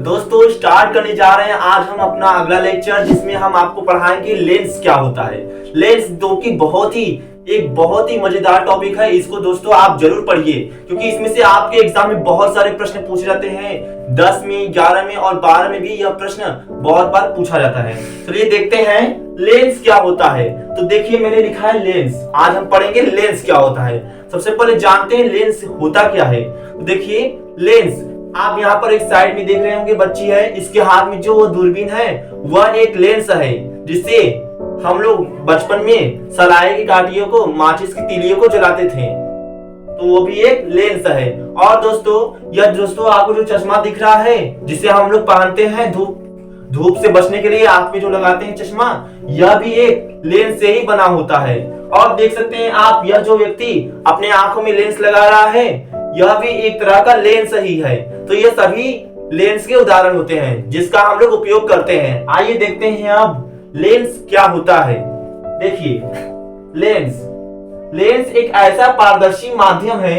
दोस्तों स्टार्ट करने जा रहे हैं आज हम अपना अगला लेक्चर, जिसमें हम आपको पढ़ाएंगे लेंस क्या होता है। लेंस जो कि बहुत ही मजेदार टॉपिक है। इसको दोस्तों आप जरूर पढ़िए, क्योंकि इसमें से आपके एग्जाम में बहुत सारे प्रश्न पूछे जाते हैं। 10 में, 11 में और 12 में भी यह प्रश्न बहुत बार पूछा जाता है। चलिए देखते हैं लेंस क्या होता है। तो देखिए मैंने लिखा है लेंस। आज हम पढ़ेंगे लेंस क्या होता है। सबसे पहले जानते हैं लेंस होता क्या है। तो देखिए लेंस, आप यहाँ पर एक साइड में देख रहे होंगे बच्ची है, इसके हाथ में जो दूरबीन है वह एक लेंस है, जिससे हम लोग बचपन में सलाए की काठियों को, माचिस की तीलियों को जलाते थे, तो वो भी एक लेंस है। और दोस्तों यह आपको जो चश्मा दिख रहा है, जिसे हम लोग पहनते हैं धूप से बचने के लिए, आंख में जो लगाते हैं चश्मा, यह भी एक लेंस से ही बना होता है। और देख सकते हैं आप, यह जो व्यक्ति अपने आंखों में लेंस लगा रहा है, यह भी एक तरह का लेंस ही है। तो ये सभी लेंस के उदाहरण होते हैं जिसका हम लोग उपयोग करते हैं। आइए देखते हैं अब लेंस क्या होता है। देखिए लेंस एक ऐसा पारदर्शी माध्यम है,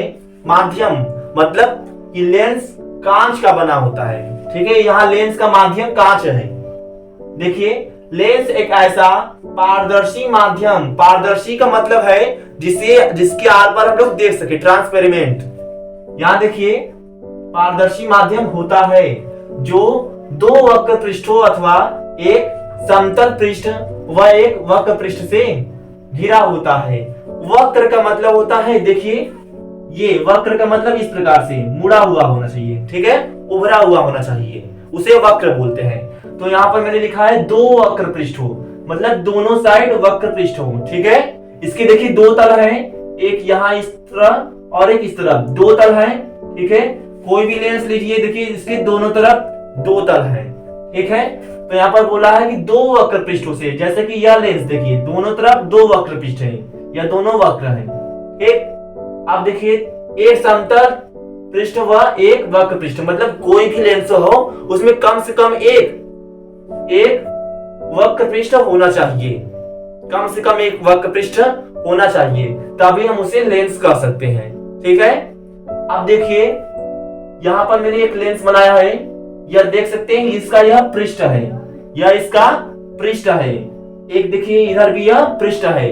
मतलब कि लेंस कांच का बना होता है। ठीक है, यहाँ लेंस का माध्यम कांच है। देखिए लेंस एक ऐसा पारदर्शी माध्यम, पारदर्शी का मतलब है जिसके आर पार हम लोग देख सके, ट्रांसपेरेंट। यहाँ देखिए पारदर्शी माध्यम होता है जो दो वक्र पृष्ठों अथवा एक समतल पृष्ठ व एक वक्र पृष्ठ से घिरा होता है। वक्र का मतलब होता है, देखिए ये वक्र का मतलब इस प्रकार से मुड़ा हुआ होना चाहिए। ठीक है, उभरा हुआ होना चाहिए, उसे वक्र बोलते हैं। तो यहाँ पर मैंने लिखा है दो वक्र पृष्ठ हो, मतलब दोनों साइड वक्र पृष्ठ हो। ठीक है, इसके देखिए दो तल हैं, एक यहाँ इस तरह और एक इस तरफ, दो तल हैं। ठीक है, कोई भी लेंस लीजिए, देखिए इसके दोनों तरफ दो तल हैं। ठीक है, तो यहाँ पर बोला है कि दो वक्र पृष्ठों से, जैसे कि यह लेंस देखिए दोनों तरफ दो वक्र पृष्ठ हैं, या दोनों वक्र हैं। ठीक, अब देखिए एक समतल पृष्ठ व एक वक्र पृष्ठ, मतलब कोई भी लेंस हो उसमें कम से कम एक वक्र पृष्ठ होना चाहिए, कम से कम एक वक्र पृष्ठ होना चाहिए, तभी हम उसे लेंस कह सकते हैं। ठीक है, अब देखिए यहाँ पर मैंने एक लेंस बनाया है, यह देख सकते हैं इसका यह पृष्ठ है, यह इसका पृष्ठ है। एक देखिए इधर भी यह पृष्ठ है।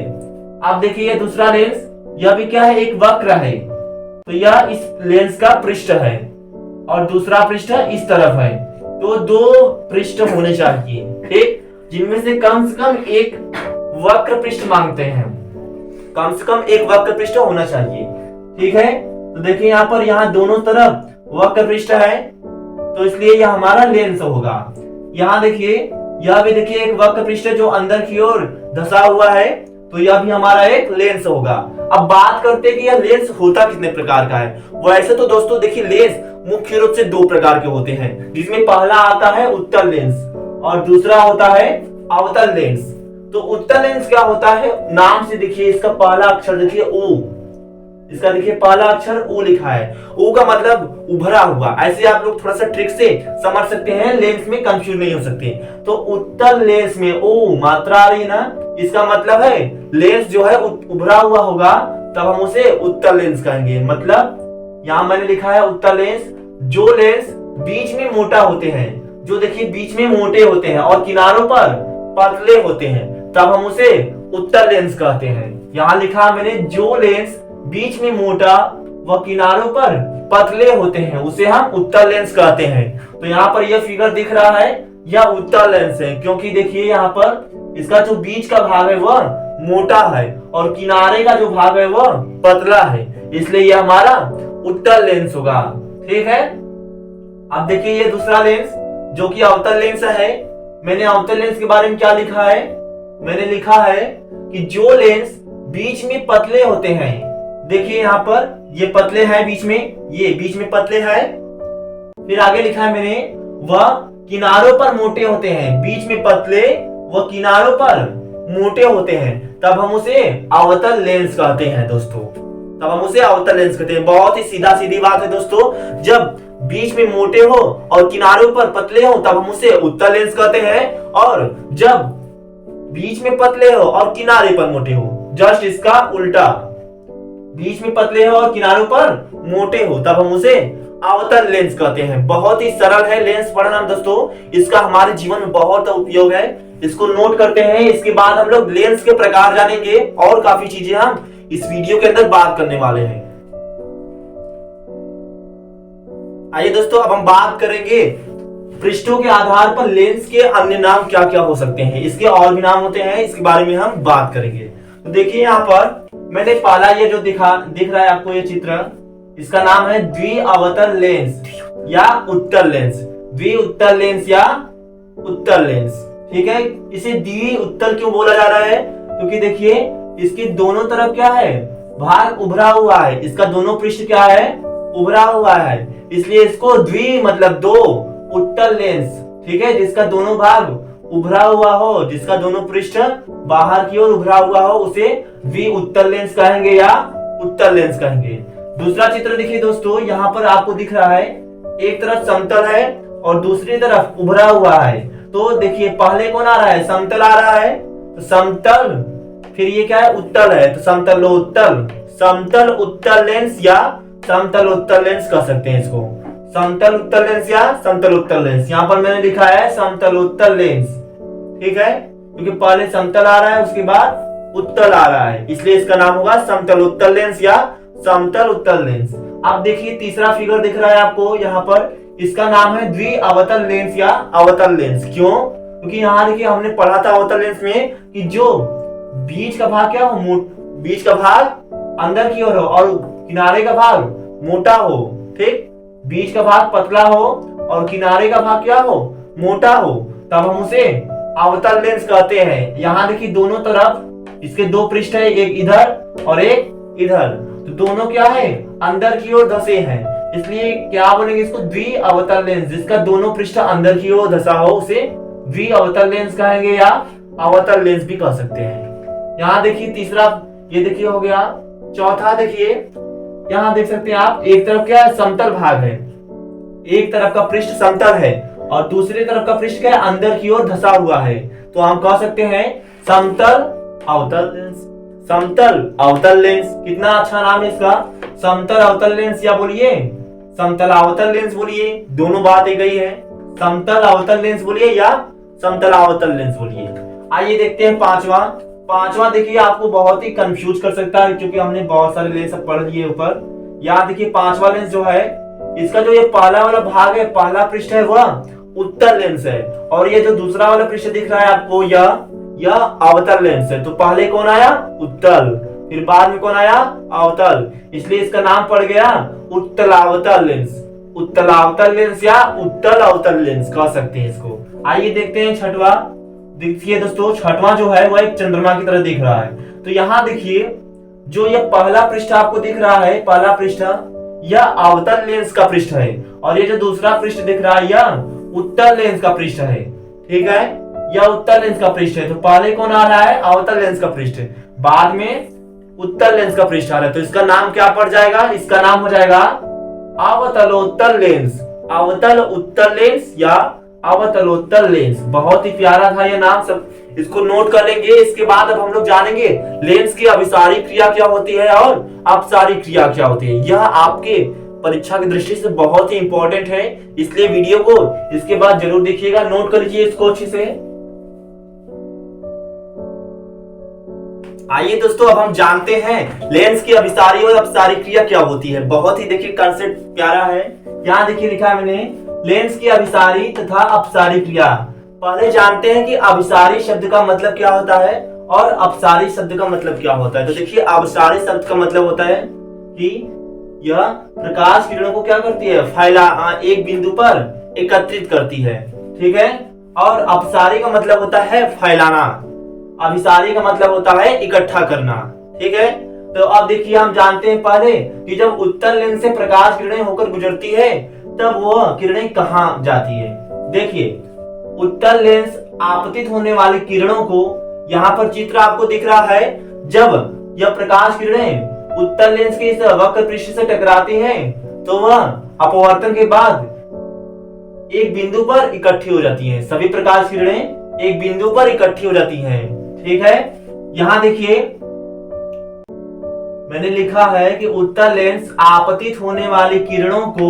अब देखिए यह दूसरा लेंस, यह भी क्या है, एक वक्र है, तो यह इस लेंस का पृष्ठ है और दूसरा पृष्ठ इस तरफ है। तो दो पृष्ठ होने चाहिए, ठीक, जिनमें से कम एक वक्र पृष्ठ मांगते हैं, कम से कम एक वक्र पृष्ठ होना चाहिए। ठीक है, तो देखिए यहाँ पर यहाँ दोनों तरफ वक्र पृष्ठ है, तो इसलिए यह हमारा लेंस होगा। यहाँ देखिए यह भी देखिए एक वक्र पृष्ठ जो अंदर की ओर धसा हुआ है, तो यह भी हमारा एक लेंस होगा। अब बात करते हैं कि यह लेंस होता कितने प्रकार का है। वैसे तो दोस्तों देखिए लेंस मुख्य रूप से दो प्रकार के होते हैं, जिसमें पहला आता है उत्तल लेंस और दूसरा होता है अवतल लेंस। तो उत्तल लेंस क्या होता है, नाम से देखिए इसका पहला अक्षर देखिए ओ, इसका देखिए पहला अक्षर ओ लिखा है। ओ का मतलब उभरा हुआ, ऐसे आप लोग थोड़ा सा ट्रिक से समझ सकते हैं, लेंस में कंफ्यूज नहीं हो सकते। तो उत्तल लेंस में ओ मात्रा आ रही है ना, इसका मतलब है लेंस जो है उभरा हुआ होगा, तब हम उसे उत्तल लेंस कहेंगे। मतलब यहाँ मैंने लिखा है उत्तल लेंस, जो लेंस बीच में मोटा होते हैं, जो देखिए बीच में मोटे होते हैं और किनारों पर पतले होते हैं, तब हम उसे उत्तल लेंस कहते हैं। यहाँ लिखा मैंने जो लेंस बीच में मोटा व किनारों पर पतले होते हैं, उसे हम उत्तल लेंस कहते हैं। तो यहाँ पर यह फिगर दिख रहा है, यह उत्तल लेंस है, क्योंकि देखिए यहाँ पर इसका जो बीच का भाग है वह मोटा है और किनारे का जो भाग है वह पतला है, इसलिए यह हमारा उत्तल लेंस होगा। ठीक है, अब देखिए ये दूसरा लेंस जो कि अवतल लेंस है। मैंने अवतल लेंस के बारे में क्या लिखा है, मैंने लिखा है कि जो लेंस बीच में पतले होते हैं, देखिए यहाँ पर ये पतले हैं बीच में, ये बीच में पतले हैं। फिर आगे लिखा है मैंने वह किनारों पर मोटे होते हैं, बीच में पतले व किनारों पर मोटे होते हैं, तब हम उसे अवतल लेंस कहते हैं दोस्तों, तब हम उसे अवतल लेंस कहते हैं। बहुत ही सीधा सीधी बात है दोस्तों, जब बीच में मोटे हो और किनारों पर पतले हो तब हम उसे उत्तल लेंस कहते हैं, और जब बीच में पतले हो और किनारे पर मोटे हो, जस्ट इसका उल्टा, बीच में पतले हो और किनारों पर मोटे हो, तब हम उसे अवतल लेंस कहते हैं। बहुत ही सरल है लेंस पढ़ना दोस्तों, इसका हमारे जीवन में बहुत उपयोग है। इसको नोट करते हैं। इसके बाद हम लोग लेंस के प्रकार जानेंगे और काफी चीजें हम इस वीडियो के अंदर बात करने वाले हैं। आइए दोस्तों, अब हम बात करेंगे पृष्ठों के आधार पर लेंस के अन्य नाम क्या क्या हो सकते हैं। इसके और भी नाम होते हैं, इसके बारे में हम बात करेंगे। तो देखिए यहाँ पर मैंने पहला ये जो दिख रहा है आपको ये चित्र, इसका नाम है द्विअवतल लेंस या उत्तल लेंस। द्विउत्तल लेंस या उत्तल लेंस, ठीक है। इसे द्विउत्तल क्यों बोला जा रहा है? क्योंकि देखिए इसकी दोनों तरफ क्या है, भाग उभरा हुआ है। इसका दोनों पृष्ठ क्या है, उभरा हुआ है, इसलिए इसको द्वि मतलब दो उत्तल लेंस, ठीक है, जिसका दोनों भाग उभरा हुआ हो, जिसका दोनों पृष्ठ बाहर की ओर उभरा हुआ हो, उसे द्विउत्तल लेंस कहेंगे या उत्तल लेंस कहेंगे। दूसरा चित्र देखिए दोस्तों, यहाँ पर आपको दिख रहा है एक तरफ समतल है और दूसरी तरफ उभरा हुआ है। तो देखिए पहले कौन आ रहा है, समतल आ रहा है, तो समतल, फिर ये क्या है, उत्तल है, तो समतल उत्तल, समतल उत्तल लेंस या समतल उत्तल लेंस कह सकते हैं इसको। समतल उत्तल लेंस या समतल उत्तल लेंस, यहाँ पर मैंने लिखा है समतल उत्तल लेंस, ठीक है, क्योंकि पहले समतल आ रहा है उसके बाद उत्तल आ रहा है, इसलिए इसका नाम होगा समतल उत्तल लेंस या समतल उत्तल लेंस। अब देखिए तीसरा फिगर दिख रहा है आपको यहाँ पर, इसका नाम है द्विअवतल लेंस या अवतल लेंस। क्यों? क्योंकि यहाँ देखिए हमने पढ़ा था अवतल लेंस में कि जो बीच का भाग क्या हो, बीच का भाग अंदर की ओर हो और किनारे का भाग मोटा हो, ठीक, बीच का भाग पतला हो और किनारे का भाग क्या हो, मोटा हो, तब हम उसे अवतल लेंस कहते हैं। यहाँ देखिए दोनों तरफ इसके दो पृष्ठ है, एक इधर और एक इधर, तो दोनों क्या है, अंदर की ओर धसे हैं, इसलिए क्या बोलेंगे इसको, द्विअवतल लेंस। जिसका दोनों पृष्ठ अंदर की ओर धसा हो उसे द्विअवतल लेंस कहेंगे या अवतल लेंस भी कह सकते हैं। यहाँ देखिए तीसरा, ये देखिए हो गया। चौथा देखिए, यहाँ देख सकते हैं आप, एक तरफ क्या है, समतल भाग है, एक तरफ का पृष्ठ समतल है और दूसरी तरफ का पृष्ठ क्या है, अंदर की ओर धसा हुआ है, तो हम कह सकते हैं समतल अवतल लेंस। समतल अवतल लेंस, कितना अच्छा नाम है इसका, समतल अवतल लेंस या बोलिए समतल अवतल लेंस बोलिए, दोनों बात एक ही है। समतल अवतल लेंस बोलिए या समतल अवतल लेंस बोलिए। आइए देखते हैं पांचवा देखिए आपको बहुत ही कंफ्यूज कर सकता है, क्योंकि हमने बहुत सारे लेंस पढ़ लिए ऊपर। यहाँ देखिए पांचवा लेंस जो है, इसका जो ये पहला वाला भाग है, पहला पृष्ठ है, वह उत्तल लेंस है, और ये जो दूसरा वाला पृष्ठ दिख रहा है आपको, यह अवतल लेंस है। तो पहले कौन आया, उत्तल, फिर बाद में कौन आया, अवतल, इसलिए इसका नाम पड़ गया उत्तलावतल लेंस। उत्तलावतल लेंस या उत्तल अवतल लेंस कह सकते हैं इसको। आइए देखते हैं छठवा। देखिए दोस्तों छठवां जो है वह एक चंद्रमा की तरह दिख रहा है। तो यहाँ देखिए जो ये पहला पृष्ठ आपको दिख रहा है, पहला पृष्ठ यह अवतल लेंस का पृष्ठ है, और ये जो दूसरा पृष्ठ दिख रहा है यह उत्तल लेंस का पृष्ठ है, ठीक है, यह उत्तल लेंस का पृष्ठ है। तो पहले कौन आ रहा है, अवतल लेंस का पृष्ठ, बाद में उत्तल लेंस का पृष्ठ आ रहा है, तो इसका नाम क्या पड़ जाएगा, इसका नाम हो जाएगा अवतलोत्तल लेंस। अवतल उत्तल लेंस या अवतलोत्तल लेंस, बहुत ही प्यारा था ये नाम, सब इसको नोट कर लेंगे। इसके बाद अब हम लोग जानेंगे लेंस की अभिसारी क्रिया क्या होती है और अपसारी क्रिया क्या होती है। यह आपके परीक्षा की दृष्टि से बहुत ही इंपॉर्टेंट है, इसलिए वीडियो को इसके बाद जरूर देखिएगा, नोट कर लीजिए इसको अच्छे से। आइए दोस्तों अब हम जानते हैं लेंस की अभिसारी और अपसारी क्रिया क्या होती है। बहुत ही देखिए कंसेप्ट प्यारा है। यहाँ देखिए लिखा है मैंने, लेंस की अभिसारी तथा अपसारी क्रिया। पहले जानते हैं कि अभिसारी शब्द का मतलब क्या होता है और अपसारी शब्द का मतलब क्या होता है। तो देखिए अभिसारी शब्द का मतलब होता है कि यह प्रकाश किरणों को क्या करती है, एक बिंदु पर एकत्रित करती है, ठीक है। और अपसारी का मतलब होता है फैलाना, अभिसारी का मतलब होता है इकट्ठा करना, ठीक है। तो अब देखिए हम जानते हैं पहले कि जब उत्तल लेंस से प्रकाश किरणें होकर गुजरती है तब वह किरणें कहाँ जाती है। देखिए उत्तल लेंस आपतित होने वाली किरणों को, यहाँ पर चित्र आपको दिख रहा है, जब यह प्रकाश किरणें उत्तल लेंस के इस वक्र पृष्ठ से टकराती हैं तो वह अपवर्तन के बाद एक बिंदु पर इकट्ठी हो जाती हैं। सभी प्रकाश किरणें एक बिंदु पर इकट्ठी हो जाती हैं, ठीक है। यहां देखिए मैंने लिखा है कि उत्तल लेंस आपतित होने वाली किरणों को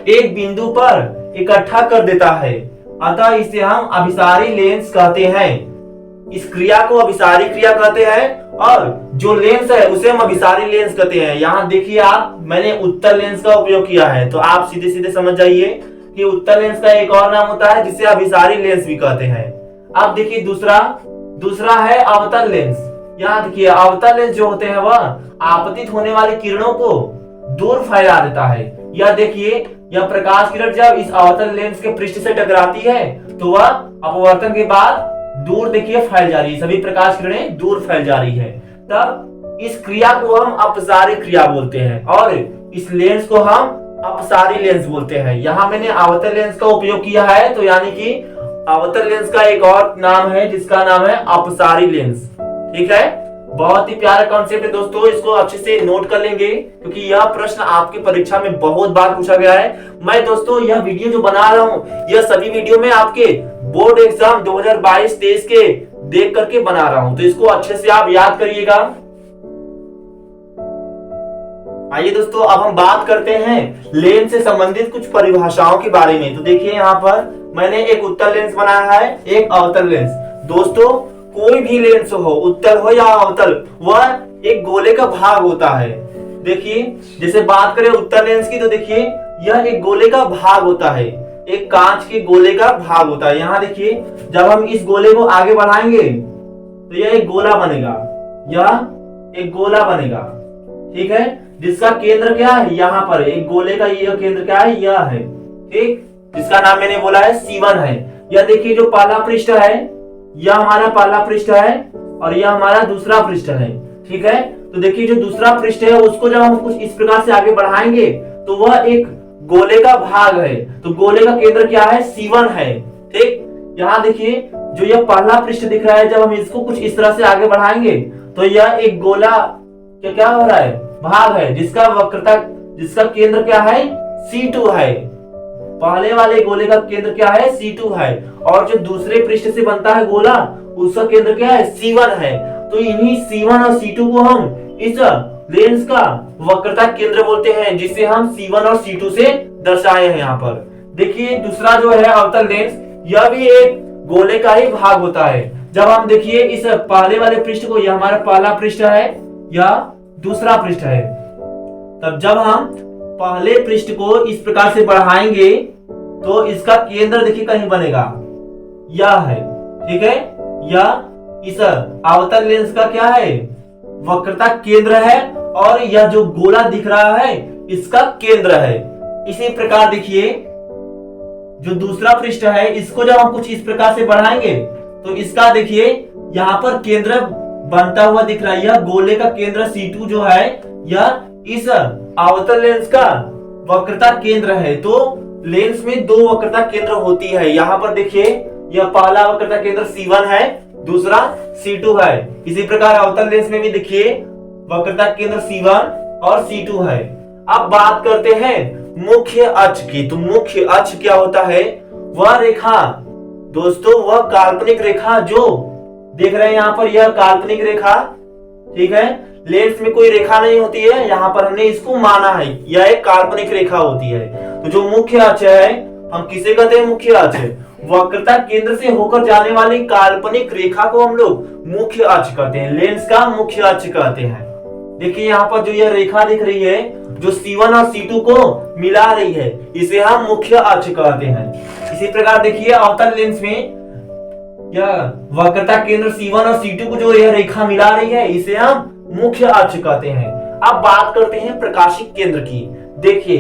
एक बिंदु पर इकट्ठा कर देता है, अतः इसे हम अभिसारी लेंस कहते हैं। इस क्रिया को अभिसारी क्रिया कहते हैं और जो लेंस है उसे हम अभिसारी लेंस कहते हैं। यहाँ देखिए आप, मैंने उत्तल लेंस का उपयोग किया है, तो आप सीधे सीधे समझ जाइए कि उत्तल लेंस का एक और नाम होता है जिसे अभिसारी लेंस भी कहते हैं। अब देखिए दूसरा है अवतल लेंस। यहाँ देखिए अवतल लेंस जो होते हैं वह आपतित होने वाली किरणों को दूर फैला देता है। यह देखिए, यह प्रकाश किरण जब इस अवतल लेंस के पृष्ठ से टकराती है तो वह अपवर्तन के बाद दूर देखिए फैल जा रही है, सभी प्रकाश किरणें दूर फैल जा रही है। तब इस क्रिया को हम अपसारी क्रिया बोलते हैं और इस लेंस को हम अपसारी लेंस बोलते हैं। यहाँ मैंने अवतल लेंस का उपयोग किया है, तो यानी कि अवतल लेंस का एक और नाम है जिसका नाम है अपसारी लेंस। ठीक है, बहुत ही प्यारा कॉन्सेप्ट है दोस्तों, इसको अच्छे से नोट कर लेंगे क्योंकि यह प्रश्न आपकी परीक्षा में बहुत बार पूछा गया है। मैं दोस्तों यह वीडियो जो बना रहा हूँ, यह सभी वीडियो में आपके बोर्ड एग्जाम 2022-23 के देख करके बना रहा हूं, तो इसको अच्छे से आप याद करिएगा। आइए दोस्तों, अब हम बात करते हैं लेंस से संबंधित कुछ परिभाषाओं के बारे में। तो देखिए यहाँ पर मैंने एक उत्तल लेंस बनाया है, एक अवतल लेंस। दोस्तों कोई भी लेंस हो, उत्तल हो या अवतल, वह एक गोले का भाग होता है। देखिए जैसे बात करें उत्तल लेंस की, तो देखिए यह एक गोले का भाग होता है, एक कांच के गोले का भाग होता है। यहाँ देखिए जब हम इस गोले को आगे बढ़ाएंगे तो यह एक गोला बनेगा, यह एक गोला बनेगा। ठीक है, जिसका केंद्र क्या है, यहाँ पर एक गोले का यह केंद्र क्या है, यह है। ठीक, जिसका नाम मैंने बोला है C1 है। यह देखिए जो पहला पृष्ठ है, यह हमारा पहला पृष्ठ है और यह हमारा दूसरा पृष्ठ है। ठीक है, तो देखिए जो दूसरा पृष्ठ है उसको जब हम कुछ इस प्रकार से आगे बढ़ाएंगे तो वह एक गोले का भाग है, तो गोले का केंद्र क्या है, C1 है। ठीक, यहाँ देखिए जो यह पहला पृष्ठ दिख रहा है, जब हम इसको कुछ इस तरह से आगे बढ़ाएंगे तो यह एक गोला क्या हो रहा है, भाग है, जिसका वक्रता, जिसका केंद्र क्या है, C2 है। पहले वाले गोले का केंद्र क्या है, C2 है, और जो दूसरे पृष्ठ से बनता है गोला, उसका केंद्र क्या है, C1 है। तो इन्हीं C1 और C2 को हम इस लेंस का वक्रता केंद्र बोलते हैं, जिसे हम C1 और C2 से दर्शाए हैं। यहाँ पर देखिए दूसरा जो है अवतल लेंस, यह भी एक गोले का ही भाग होता है। जब हम देखिए इस पहले वाले पृष्ठ को, यह हमारा पहला पृष्ठ है, यह दूसरा पृष्ठ है, तब जब हम पहले पृष्ठ को इस प्रकार से बढ़ाएंगे तो इसका केंद्र देखिए कहीं बनेगा, यह है। ठीक है, यह इस अवतल लेंस का क्या है, वक्रता केंद्र है, और यह जो गोला दिख रहा है इसका केंद्र है। इसी प्रकार देखिए जो दूसरा पृष्ठ है, इसको जब हम कुछ इस प्रकार से बढ़ाएंगे तो इसका देखिए यहाँ पर केंद्र बनता हुआ दिख रहा है। यह गोले का केंद्र C2 जो है, यह इस अवतल लेंस का वक्रता केंद्र है। तो लेंस में दो वक्रता केंद्र होती है। यहाँ पर देखिए यह पहला वक्रता केंद्र C1 है, दूसरा C2 है। इसी प्रकार अवतल लेंस में भी देखिए वक्रता केंद्र C1 और C2 है। अब बात करते हैं मुख्य अक्ष की। तो मुख्य अक्ष क्या होता है, वह रेखा दोस्तों, वह काल्पनिक रेखा जो देख रहे हैं यहाँ पर, यह काल्पनिक रेखा। ठीक है, लेंस में कोई रेखा नहीं होती है, यहाँ पर हमने इसको माना है, यह एक काल्पनिक रेखा होती है। तो जो मुख्य अक्ष है, हम किसे कहते हैं, मुख्य अक्ष। वक्रता केंद्र से होकर जाने वाली काल्पनिक रेखा को हम लोग मुख्य अक्ष कहते हैं, लेंस का मुख्य अक्ष कहते हैं। देखिए यहाँ पर जो यह रेखा दिख रही है, जो C1 और C2 को मिला रही है, इसे हम मुख्य अक्ष कहते हैं। इसी प्रकार देखिए अवतल लेंस में यह वक्रता केंद्र C1 और C2 को जो यह रेखा मिला रही है, इसे हम मुख्य अक्ष कहते हैं। अब बात करते हैं प्रकाशिक केंद्र की। देखिए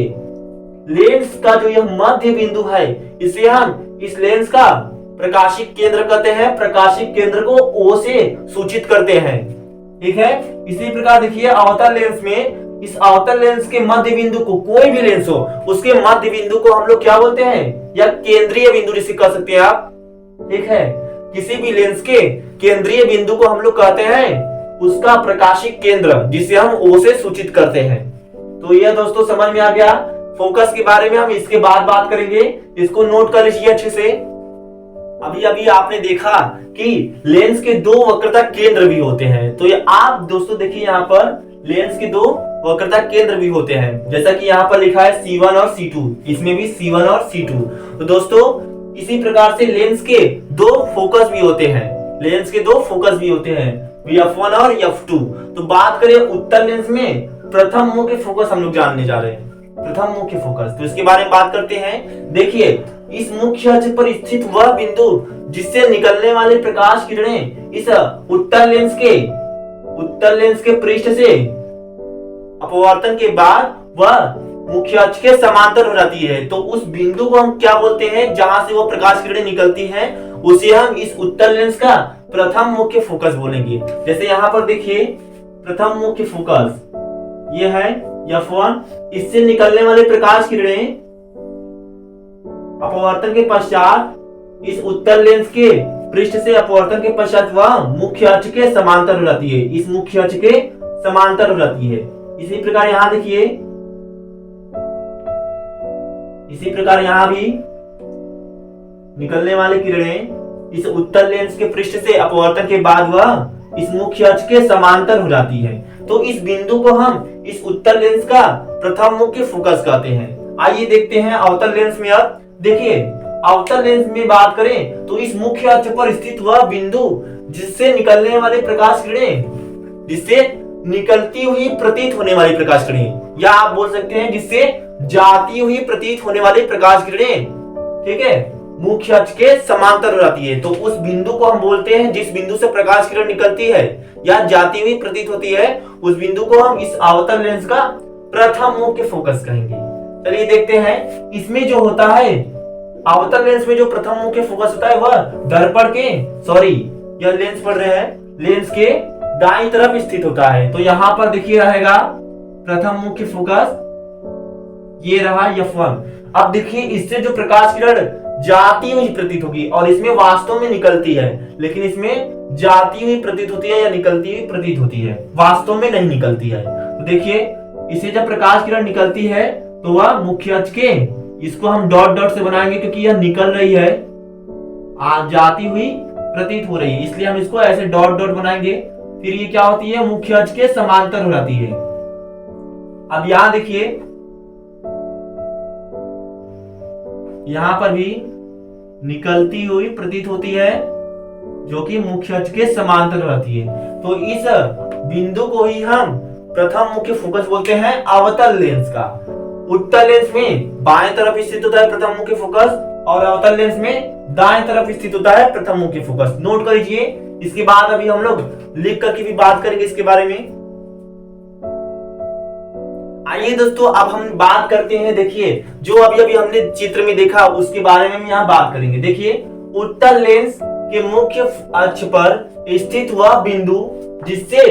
लेंस का जो यह मध्य बिंदु है, इसे हम इस लेंस का प्रकाशिक केंद्र कहते हैं। प्रकाशिक केंद्र को O से सूचित करते हैं। ठीक है, इसी प्रकार देखिए अवतल लेंस में, इस अवतल लेंस के मध्य बिंदु को, कोई भी लेंस हो उसके मध्य बिंदु को हम लोग क्या बोलते हैं, या केंद्रीय बिंदु जिसे कह सकते हैं आप। ठीक है, किसी भी लेंस के केंद्रीय बिंदु को हम लोग कहते हैं उसका प्रकाशिक केंद्र, जिसे हम O से सूचित करते हैं। तो यह दोस्तों समझ में आ गया। फोकस के बारे में हम इसके बाद बात करेंगे, इसको नोट कर लीजिए अच्छे से। अभी अभी आपने देखा कि लेंस के दो वक्रता केंद्र भी होते हैं। तो ये आप दोस्तों देखिए यहाँ पर लेंस के दो वक्रता केंद्र भी होते हैं, जैसा कि यहाँ पर लिखा है C1 और C2, इसमें भी C1 और C2। तो दोस्तों इसी प्रकार से लेंस के दो फोकस भी होते हैं, लेंस के दो फोकस भी होते हैं, F1 और F2। तो बात करें उत्तल लेंस में प्रथम मुख्य फोकस हम लोग जानने जा रहे हैं, प्रथम मुख्य फोकस। तो इसके बारे में बात करते हैं। देखिए, इस मुख्य अक्ष पर स्थित वह बिंदु जिससे निकलने वाले प्रकाश किरणें इस उत्तल लेंस के पृष्ठ से अपवर्तन के बाद वह मुख्य अक्ष के समांतर हो जाती है। तो उस बिंदु को हम क्या बोलते हैं, जहां से वो प्रकाश किरणें निकलती हैं, उसे हम इस उत्तल लेंस का प्रथम मुख्य फोकस बोलेंगे। जैसे यहाँ पर देखिए, प्रथम मुख्य फोकस ये है F1, इससे निकलने वाले प्रकाश किरणें अपवर्तन के पश्चात इस उत्तल लेंस के पृष्ठ से अपवर्तन के पश्चात वह मुख्य अक्ष के समांतर हो जाती है, इस मुख्य अक्ष के समांतर हो जाती है। इसी प्रकार यहां देखिए, इसी प्रकार यहां भी निकलने वाली किरणें इस उत्तल लेंस के पृष्ठ से अपवर्तन के बाद वह इस मुख्य अक्ष के समांतर हो जाती है। तो इस बिंदु को हम इस उत्तल लेंस का प्रथम मुख्य फोकस कहते हैं। आइए देखते हैं अवतल लेंस में। अब देखिए, अवतल लेंस में बात करें तो इस मुख्य अक्ष पर स्थित वह बिंदु जिससे निकलने वाले प्रकाश किरणें, जिससे निकलती हुई प्रतीत होने वाली प्रकाश किरणें, या आप बोल सकते हैं जिससे जाती हुई प्रतीत होने वाली प्रकाश किरणें, ठीक है, मुख्य अक्ष के समांतर हो जाती है। तो उस बिंदु को हम बोलते हैं, जिस बिंदु से प्रकाश किरण निकलती है या जाती हुई प्रतीत होती है, उस बिंदु को हम इस अवतल लेंस का प्रथम मुख्य फोकस कहेंगे। चलिए देखते हैं, इसमें जो होता है अवतल लेंस में जो प्रथम मुख्य फोकस होता है वह दर्पण के, यह लेंस पढ़ रहे हैं, लेंस के दाईं तरफ स्थित होता है। तो यहां पर देखिए रहेगा प्रथम मुख्य फोकस, ये रहा F1। अब देखिए, इससे जो प्रकाश किरण जाती हुई प्रतीत होगी, और इसमें वास्तव में निकलती है, लेकिन इसमें जाती हुई प्रतीत होती है या निकलती हुई प्रतीत होती है, वास्तव में नहीं निकलती है। तो देखिए, इससे जब प्रकाश किरण निकलती है तो वह मुख्य अक्ष के, इसको हम डॉट डॉट से बनाएंगे क्योंकि यह निकल रही है, जाती हुई प्रतीत हो रही है, इसलिए हम इसको ऐसे डॉट डॉट बनाएंगे। फिर ये क्या होती है, मुख्य अक्ष के समांतर हो जाती है। अब यहां देखिए, यहां पर भी निकलती हुई प्रतीत होती है, जो कि मुख्य अक्ष के समांतर रहती है। तो इस बिंदु को ही हम प्रथम मुख्य फोकस बोलते हैं अवतल लेंस का। उत्तल लेंस में बाएं तरफ स्थित होता है प्रथम मुख्य फोकस, और अवतल लेंस में दाएं तरफ स्थित होता है प्रथम मुख्य फोकस। नोट कर लीजिए। इसके बाद अभी हम लोग लिख करके भी बात करेंगे इसके बारे में। आइए दोस्तों, अब हम बात करते हैं। देखिए, जो अभी हमने चित्र में देखा उसके बारे में हम यहाँ बात करेंगे। देखिए, उत्तल लेंस के मुख्य अक्ष पर स्थित वह बिंदु जिससे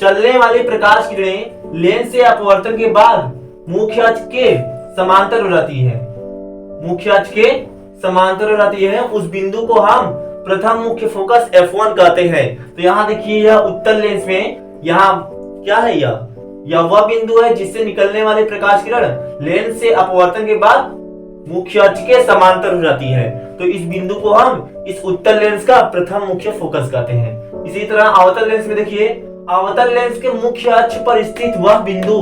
चलने वाली प्रकाश किरणें लेंस से अपवर्तन के बाद मुख्य अक्ष के समांतर हो जाती है, मुख्य अक्ष के समांतर हो जाती है, उस बिंदु को हम प्रथम मुख्य फोकस F1 कहते हैं। तो यहाँ देखिए, यह उत्तल लेंस में यहाँ क्या है, यह वह बिंदु है जिससे निकलने वाले प्रकाश किरण लेंस से अपवर्तन के बाद मुख्य अक्ष के समांतर हो जाती है। तो इस बिंदु को हम इस उत्तल लेंस का प्रथम मुख्य फोकस कहते हैं। इसी तरह अवतल लेंस में देखिए, अवतल लेंस के मुख्य अक्ष पर स्थित वह बिंदु,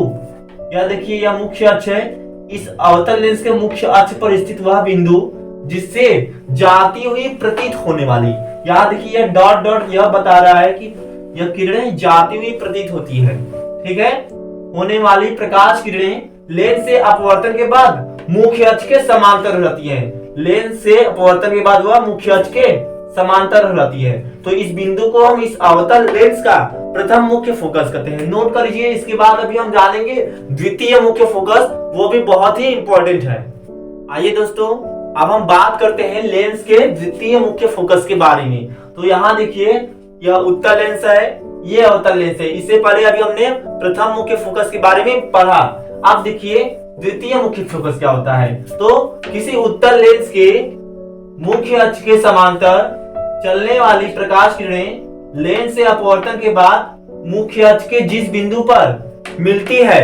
यह देखिए यह मुख्य अक्ष है, इस अवतल लेंस के मुख्य अक्ष पर स्थित वह बिंदु जिससे जाती हुई प्रतीत होने वाली, यहाँ देखिए यह डॉट डॉट यह बता रहा है कि यह किरणें जाती हुई प्रतीत होती है, ठीक है, होने वाली प्रकाश किरणें लेंस से अपवर्तन के बाद मुख्य अक्ष के समांतर हो जाती है। लेंस से अपवर्तन के बाद वह मुख्य अक्ष के समांतर हो जाती है। तो इस बिंदु को हम इस अवतल लेंस का प्रथम मुख्य फोकस कहते हैं। नोट कर लीजिए। इसके बाद अभी हम जानेंगे द्वितीय मुख्य फोकस, वो भी बहुत ही इंपॉर्टेंट है। आइए दोस्तों, अब हम बात करते हैं लेंस के द्वितीय मुख्य फोकस के बारे में। तो यहाँ देखिए, यह उत्तल लेंस है, ये अवतल लेंस है। इससे पहले अभी हमने प्रथम मुख्य फोकस के बारे में पढ़ा। अब देखिए द्वितीय मुख्य फोकस क्या होता है। तो किसी उत्तल लेंस के मुख्य अक्ष के समांतर चलने वाली प्रकाश किरणें लेंस से अपवर्तन के बाद मुख्य अक्ष के जिस बिंदु पर मिलती है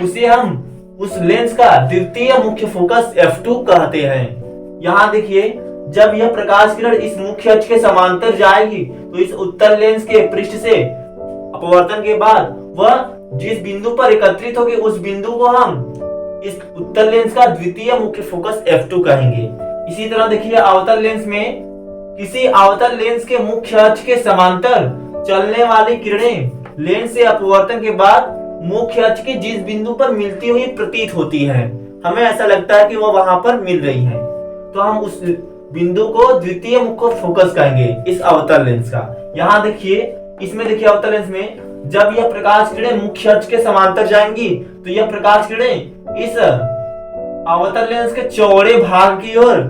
उसे हम उस लेंस का द्वितीय मुख्य फोकस F2 कहते हैं। यहाँ देखिए, जब यह प्रकाश किरण इस मुख्य अक्ष के समांतर जाएगी तो इस उत्तल लेंस के पृष्ठ से अपवर्तन के बाद वह जिस बिंदु पर एकत्रित होगी उस बिंदु को हम इस उत्तल लेंस का द्वितीय मुख्य फोकस f2 कहेंगे। इसी तरह देखिए अवतल लेंस में किसी अवतल लेंस के मुख्य अक्ष के समांतर चलने वाली किरणें लेंस से अपवर्तन के बाद मुख्य अक्ष के जिस बिंदु पर मिलती हुई प्रतीत होती है, हमें ऐसा लगता है कि वो वहां पर मिल रही है, तो हम उस बिंदु को द्वितीय मुख्य फोकस कहेंगे इस अवतल लेंस का। यहाँ देखिए, इसमें देखिए अवतल लेंस में जब यह प्रकाश किरणें मुख्य अक्ष के समांतर जाएंगी तो यह प्रकाश किरणें इस अवतल लेंस के चौड़े भाग की ओर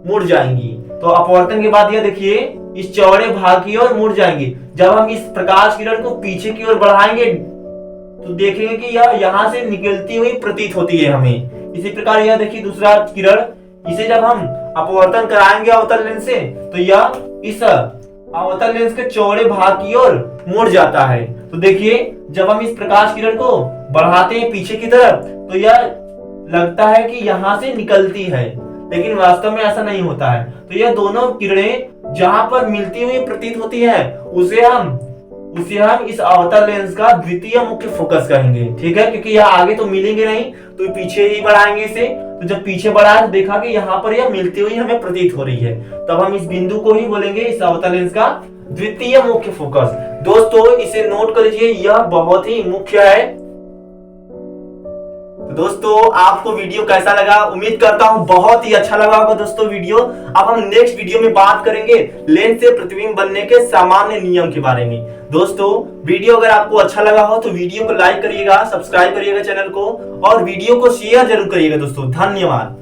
मुड़ जाएंगी। तो अपवर्तन के बाद यह देखिए इस चौड़े भाग की ओर मुड़ जाएंगी। जब हम इस प्रकाश किरण को पीछे की ओर बढ़ाएंगे तो देखेंगे कि यह यहाँ से निकलती हुई प्रतीत होती है हमें। इसी प्रकार यह देखिए दूसरा किरण, इसे जब हम अपवर्तन कराएंगे अवतल लेंस से तो यह इस अवतल लेंस के चौड़े भाग की ओर मुड़ जाता है। तो देखिए जब हम इस प्रकाश किरण को बढ़ाते हैं पीछे की तरफ तो यह लगता है कि यहाँ से निकलती है, लेकिन वास्तव में ऐसा नहीं होता है। तो यह दोनों किरणें जहां पर मिलती हुई प्रतीत होती है उसे हम इस अवतल लेंस का द्वितीय मुख्य फोकस कहेंगे। ठीक है, क्योंकि यह आगे तो मिलेंगे नहीं तो पीछे ही बढ़ाएंगे इसे। तो जब पीछे बढ़ाया तो देखा कि यहाँ पर यह मिलती हुई हमें प्रतीत हो रही है, तब हम इस बिंदु को ही बोलेंगे इस अवतल लेंस का द्वितीय मुख्य फोकस। दोस्तों इसे नोट कर लीजिए, यह बहुत ही मुख्य है। तो दोस्तों आपको वीडियो कैसा लगा? उम्मीद करता हूं बहुत ही अच्छा लगा होगा दोस्तों वीडियो। अब हम नेक्स्ट वीडियो में बात करेंगे लेंस से प्रतिबिंब बनने के सामान्य नियम के बारे में। दोस्तों वीडियो अगर आपको अच्छा लगा हो तो वीडियो को लाइक करिएगा, सब्सक्राइब करिएगा चैनल को और वीडियो को शेयर जरूर करिएगा दोस्तों। धन्यवाद।